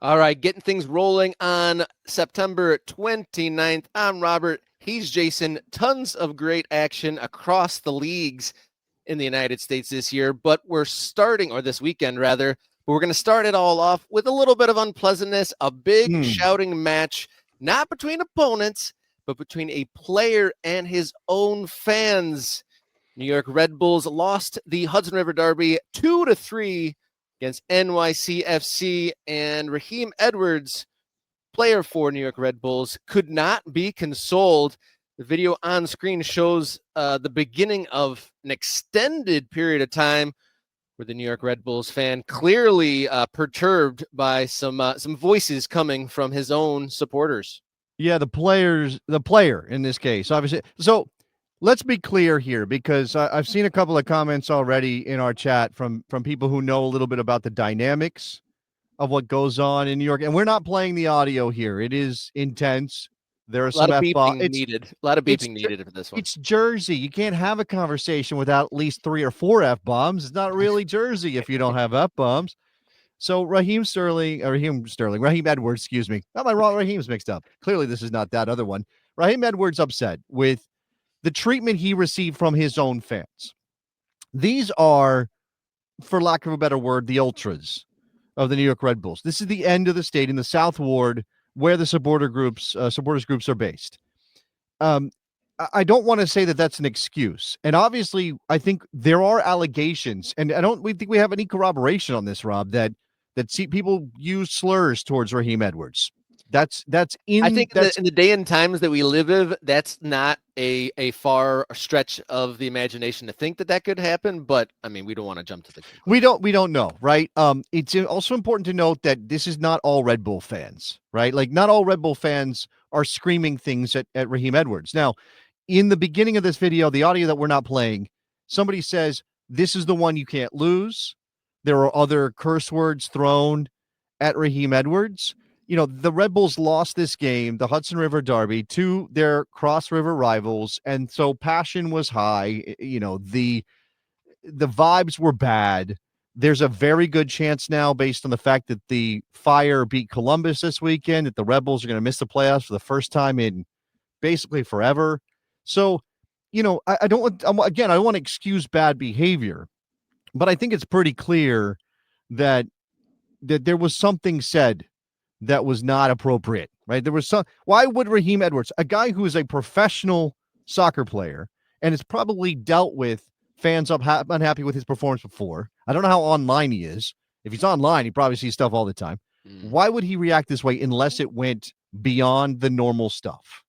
All right, getting things rolling on September 29th. I'm Robert. He's Jason. Tons of great action across the leagues in the United States this year, but we're starting, or this weekend rather, but we're going to start it all off with a little bit of unpleasantness, a big shouting match, not between opponents, but between a player and his own fans. New York Red Bulls lost the Hudson River Derby 2-3 against NYCFC, and Raheem Edwards, player for New York Red Bulls, could not be consoled. The video on screen shows the beginning of an extended period of time where the New York Red Bulls fan clearly perturbed by some voices coming from his own supporters. Yeah, the player in this case, obviously. So let's be clear here, because I've seen a couple of comments already in our chat from people who know a little bit about the dynamics of what goes on in New York. And we're not playing the audio here. It is intense. There are some F-bombs. A lot of beeping needed for this one. It's Jersey. You can't have a conversation without at least 3 or 4 F-bombs. It's not really Jersey if you don't have F-bombs. So Raheem Edwards, excuse me. Got my wrong Raheem's mixed up. Clearly this is not that other one. Raheem Edwards upset with the treatment he received from his own fans. These are, for lack of a better word, the ultras of the New York Red Bulls. This is the end of the state in the South Ward where the supporters groups are based. I don't want to say that that's an excuse. And obviously, I think there are allegations, and we think we have any corroboration on this, Rob, that people use slurs towards Raheem Edwards. I think in the day and times that we live in, that's not a far stretch of the imagination to think that could happen. But I mean, we don't want to jump to the conclusion. We don't know, right? It's also important to note that this is not all Red Bull fans, right? Like, not all Red Bull fans are screaming things at Raheem Edwards. Now, in the beginning of this video, the audio that we're not playing, somebody says, "This is the one you can't lose." There are other curse words thrown at Raheem Edwards. You know, the Red Bulls lost this game, the Hudson River Derby, to their cross-river rivals, and so passion was high. You know, the vibes were bad. There's a very good chance now, based on the fact that the Fire beat Columbus this weekend, that the Red Bulls are going to miss the playoffs for the first time in basically forever. So, you know, I don't want to excuse bad behavior, but I think it's pretty clear that there was something said that was not appropriate, right? Why would Raheem Edwards, a guy who is a professional soccer player and has probably dealt with fans unhappy with his performance before. I don't know how online he is. If he's online, he probably sees stuff all the time. Why would he react this way unless it went beyond the normal stuff?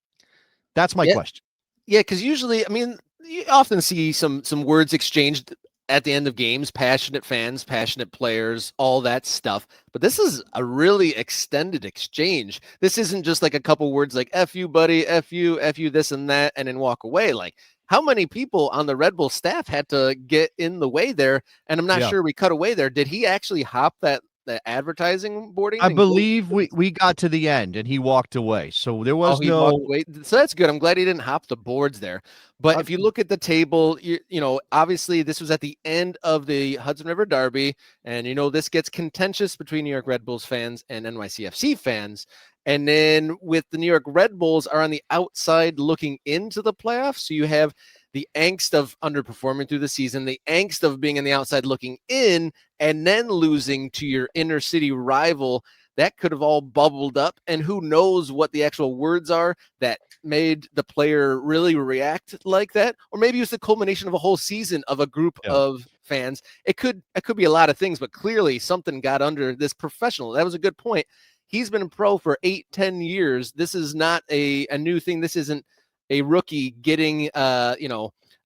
That's my question. Yeah, because usually, I mean, you often see some words exchanged at the end of games, passionate fans, passionate players, all that stuff. But this is a really extended exchange. This isn't just like a couple words like F you, buddy, F you, this and that, and then walk away. Like, how many people on the Red Bull staff had to get in the way there? And I'm not sure we cut away there. Did he actually hop the advertising boarding? I believe we got to the end and he walked away. So there was So that's good. I'm glad he didn't hop the boards there. But if you look at the table, you know, obviously this was at the end of the Hudson River Derby. And, you know, this gets contentious between New York Red Bulls fans and NYCFC fans. And then with the New York Red Bulls are on the outside looking into the playoffs. So you have the angst of underperforming through the season, the angst of being on the outside looking in, and then losing to your inner city rival. That could have all bubbled up, and who knows what the actual words are that made the player really react like that. Or maybe it was the culmination of a whole season of a group of fans. It could be a lot of things, but clearly something got under this professional. That was a good point. He's been pro for 8-10 years. This is not a new thing. This isn't a rookie getting,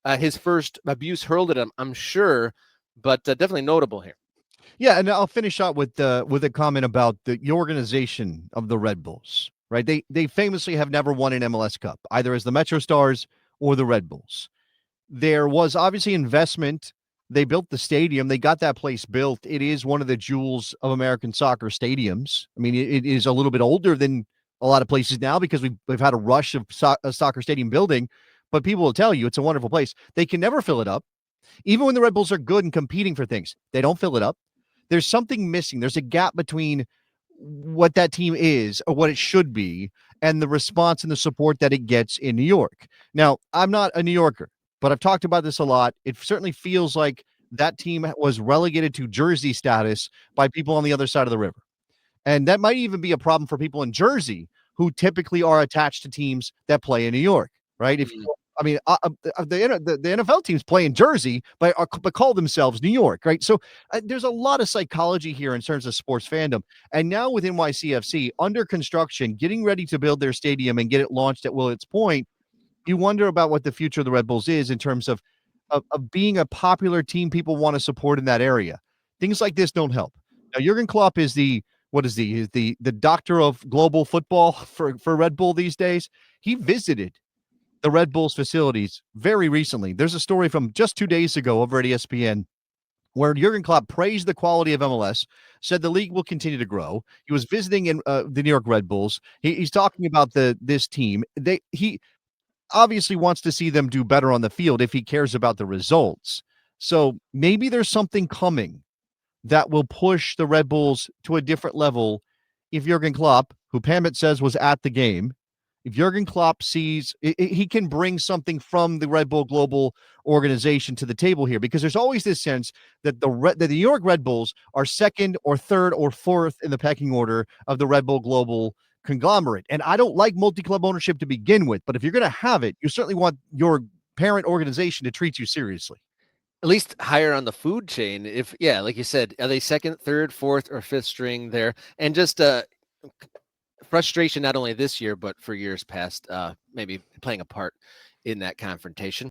his first abuse hurled at him, I'm sure, but definitely notable here. Yeah, and I'll finish out with a comment about the organization of the Red Bulls, right? They famously have never won an MLS Cup, either as the Metro Stars or the Red Bulls. There was obviously investment. They built the stadium. They got that place built. It is one of the jewels of American soccer stadiums. I mean, it is a little bit older than a lot of places now because we've had a rush of soccer stadium building, but people will tell you it's a wonderful place. They can never fill it up. Even when the Red Bulls are good and competing for things, they don't fill it up. There's something missing. There's a gap between what that team is or what it should be and the response and the support that it gets in New York. Now, I'm not a New Yorker, but I've talked about this a lot. It certainly feels like that team was relegated to Jersey status by people on the other side of the river. And that might even be a problem for people in Jersey who typically are attached to teams that play in New York, right? If Mm. I mean, the NFL teams play in Jersey, but call themselves New York, right? So there's a lot of psychology here in terms of sports fandom. And now with NYCFC under construction, getting ready to build their stadium and get it launched at Willet's Point, you wonder about what the future of the Red Bulls is in terms of being a popular team people want to support in that area. Things like this don't help. Now, Jurgen Klopp is the what is the is the doctor of global football for Red Bull these days. He visited the Red Bulls facilities very recently. There's a story from just 2 days ago over at ESPN where Jurgen Klopp praised the quality of MLS, said the league will continue to grow. He was visiting in the New York Red Bulls. He's talking about this team. He obviously wants to see them do better on the field if he cares about the results. So maybe there's something coming that will push the Red Bulls to a different level if Jurgen Klopp, who Pamit says was at the game, if Jurgen Klopp sees he can bring something from the Red Bull Global organization to the table here, because there's always this sense that the New York Red Bulls are second or third or fourth in the pecking order of the Red Bull Global conglomerate. And I don't like multi-club ownership to begin with, but if you're going to have it, you certainly want your parent organization to treat you seriously. At least higher on the food chain. If yeah, like you said, are they second, third, fourth, or fifth string there? And just frustration not only this year but for years past, maybe playing a part in that confrontation.